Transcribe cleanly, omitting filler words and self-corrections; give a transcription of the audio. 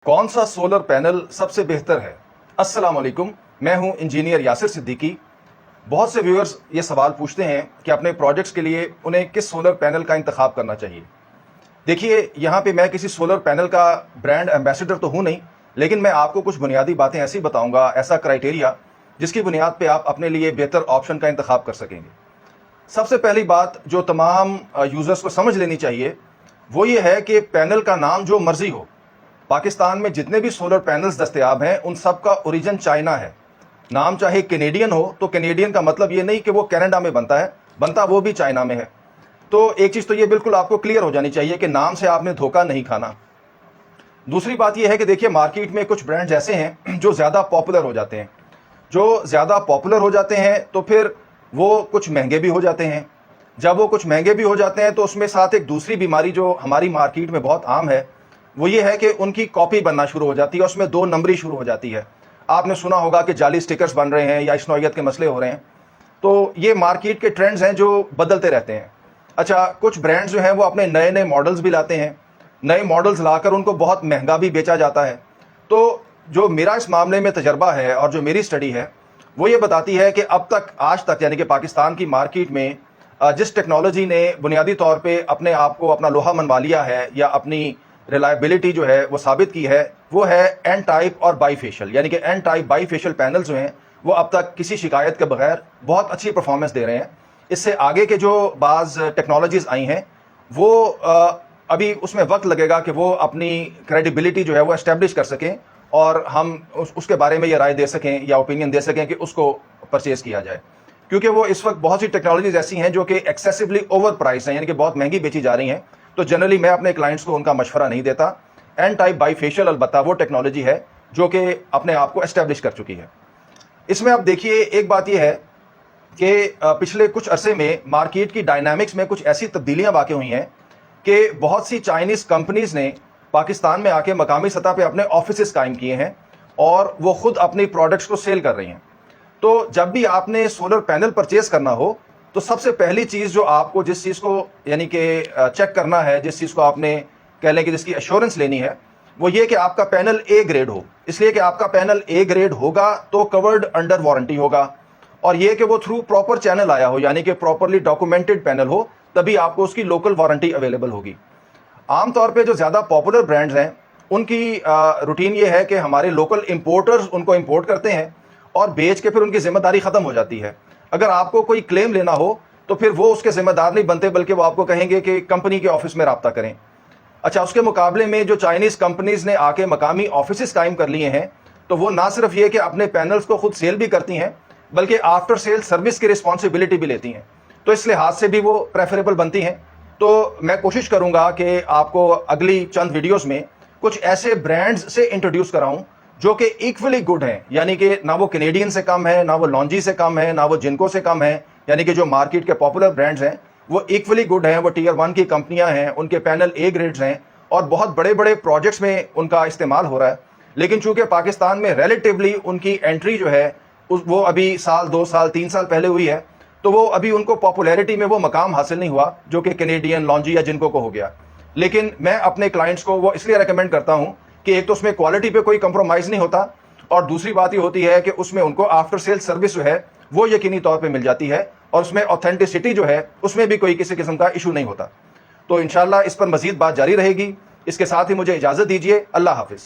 कौन सा solar panel सबसे बेहतर है? अस्सलाम वालेकुम, मैं हूं इंजीनियर यासिर सिद्दीकी। बहुत से व्यूअर्स ये सवाल पूछते हैं कि अपने प्रोजेक्ट्स के लिए उन्हें किस सोलर पैनल का इंतखाब करना चाहिए। देखिए, यहाँ पे मैं किसी सोलर पैनल का ब्रांड एम्बेसडर तो हूँ नहीं, लेकिन मैं आपको कुछ बुनियादी बातें ऐसी बताऊँगा, ऐसा क्राइटेरिया जिसकी बुनियाद पे आप अपने लिए बेहतर ऑप्शन का इंतखाब कर सकेंगे। सबसे पहली बात जो तमाम यूज़र्स को समझ लेनी चाहिए वो ये है कि पैनल का नाम जो मर्जी हो, पाकिस्तान में जितने भी सोलर पैनल्स दस्तयाब हैं उन सब का ओरिजिन चाइना है। नाम चाहे कैनेडियन हो तो कैनेडियन का मतलब ये नहीं कि वो कनाडा में बनता है, बनता वो भी चाइना में है। तो एक चीज़ तो ये बिल्कुल आपको क्लियर हो जानी चाहिए कि नाम से आपने धोखा नहीं खाना। दूसरी बात ये है कि देखिए, मार्केट में कुछ ब्रांड्स ऐसे हैं जो ज़्यादा पॉपुलर हो जाते हैं। जो ज़्यादा पॉपुलर हो जाते हैं तो फिर वो कुछ महंगे भी हो जाते हैं। जब वो कुछ महंगे भी हो जाते हैं तो उसमें साथ एक दूसरी बीमारी जो हमारी मार्केट में बहुत आम है वो ये है कि उनकी कॉपी बनना शुरू हो जाती है, उसमें दो नंबरी शुरू हो जाती है। आपने सुना होगा कि जाली स्टिकर्स बन रहे हैं या इस नौइयत के मसले हो रहे हैं। तो ये मार्केट के ट्रेंड्स हैं जो बदलते रहते हैं। अच्छा, कुछ ब्रांड्स जो हैं वो अपने नए नए मॉडल्स भी लाते हैं, नए मॉडल्स लाकर उनको बहुत महंगा भी बेचा जाता है। तो जो मेरा इस मामले में तजर्बा है और जो मेरी स्टडी है वो ये बताती है कि अब तक, आज तक, यानी कि पाकिस्तान की मार्केट में जिस टेक्नोलॉजी ने बुनियादी तौर पे अपने आप को अपना लोहा मनवा लिया है या अपनी रिलायबिलिटी जो है वो साबित की है, वो है एन टाइप और बाईफेशियल। यानी कि एन टाइप बाईफेशियल पैनल्स जो हैं वो अब तक किसी शिकायत के बगैर बहुत अच्छी परफॉर्मेंस दे रहे हैं। इससे आगे के जो बाज़ टेक्नोलॉजीज़ आई हैं वो अभी उसमें वक्त लगेगा कि वो अपनी क्रेडिबिलिटी जो है वो एस्टेब्लिश कर सकें और हम उसके बारे में ये राय दे सकें या ओपिनियन दे सकें कि उसको परचेज़ किया जाए। क्योंकि वो इस वक्त बहुत सी टेक्नोलॉजीज़ ऐसी हैं जो कि एक्सेसिवली ओवर प्राइस हैं, यानी कि बहुत महंगी बेची जा रही हैं। तो जनरली मैं अपने क्लाइंट्स को उनका मशवरा नहीं देता। एन टाइप बाईफेशियल अलबत्ता वो टेक्नोलॉजी है जो कि अपने आप को एस्टेब्लिश कर चुकी है। इसमें आप देखिए, एक बात यह है कि पिछले कुछ अरसे में मार्केट की डायनामिक्स में कुछ ऐसी तब्दीलियां वाक़ई हुई हैं कि बहुत सी चाइनीज़ कंपनीज़ ने पाकिस्तान में आके मकामी सतह पे अपने ऑफिसेस कायम किए हैं और वो ख़ुद अपनी प्रोडक्ट्स को सेल कर रही हैं। तो जब भी आपने सोलर पैनल परचेज़ करना हो तो सबसे पहली चीज़ जो आपको, जिस चीज़ को यानी कि चेक करना है, जिस चीज़ को आपने कह लें कि जिसकी एश्योरेंस लेनी है, वो ये कि आपका पैनल ए ग्रेड हो। इसलिए कि आपका पैनल ए ग्रेड होगा तो कवर्ड अंडर वारंटी होगा, और ये कि वो थ्रू प्रॉपर चैनल आया हो, यानी कि प्रॉपरली डॉक्यूमेंटेड पैनल हो, तभी आपको उसकी लोकल वारंटी अवेलेबल होगी। आमतौर पर जो ज़्यादा पॉपुलर ब्रांड्स हैं उनकी रूटीन ये है कि हमारे लोकल इम्पोर्टर्स उनको इम्पोर्ट करते हैं और बेच के फिर उनकी जिम्मेदारी ख़त्म हो जाती है। अगर आपको कोई क्लेम लेना हो तो फिर वो उसके ज़िम्मेदार नहीं बनते, बल्कि वो आपको कहेंगे कि कंपनी के ऑफिस में रब्ता करें। अच्छा, उसके मुकाबले में जो चाइनीज़ कंपनीज़ ने आके मकामी ऑफिस कायम कर लिए हैं तो वो ना सिर्फ ये कि अपने पैनल्स को खुद सेल भी करती हैं, बल्कि आफ्टर सेल सर्विस की रिस्पॉन्सिबिलिटी भी लेती हैं। तो इस लिहाज से भी वो प्रेफरेबल बनती हैं। तो मैं कोशिश करूँगा कि आपको अगली चंद वीडियोज़ में कुछ ऐसे ब्रांड्स से इंट्रोड्यूस कराऊँ जो कि इक्वली गुड हैं, यानी कि ना वो कैनेडियन से कम है, ना वो लॉन्जी से कम है, ना वो जिनको से कम है। यानी कि जो मार्केट के पॉपुलर ब्रांड्स हैं वो इक्वली गुड हैं, वो टियर 1 की कंपनियां हैं, उनके पैनल ए ग्रेड्स हैं और बहुत बड़े बड़े प्रोजेक्ट्स में उनका इस्तेमाल हो रहा है। लेकिन चूंकि पाकिस्तान में रिलेटिवली उनकी एंट्री जो है वो अभी साल, 2 साल, 3 साल पहले हुई है, तो वो अभी उनको पॉपुलैरिटी में वो मकाम हासिल नहीं हुआ जो कि कैनेडियन, लॉन्जी या जिनको को हो गया। लेकिन मैं अपने क्लाइंट्स को वो इसलिए रेकमेंड करता हूँ कि एक तो उसमें क्वालिटी पे कोई कंप्रोमाइज़ नहीं होता, और दूसरी बात ये होती है कि उसमें उनको आफ्टर सेल सर्विस जो है वो यकीनी तौर पे मिल जाती है, और उसमें ऑथेंटिसिटी जो है उसमें भी कोई किसी किस्म का इशू नहीं होता। तो इंशाल्लाह इस पर मज़ीद बात जारी रहेगी। इसके साथ ही मुझे इजाज़त दीजिए। अल्लाह हाफिज़।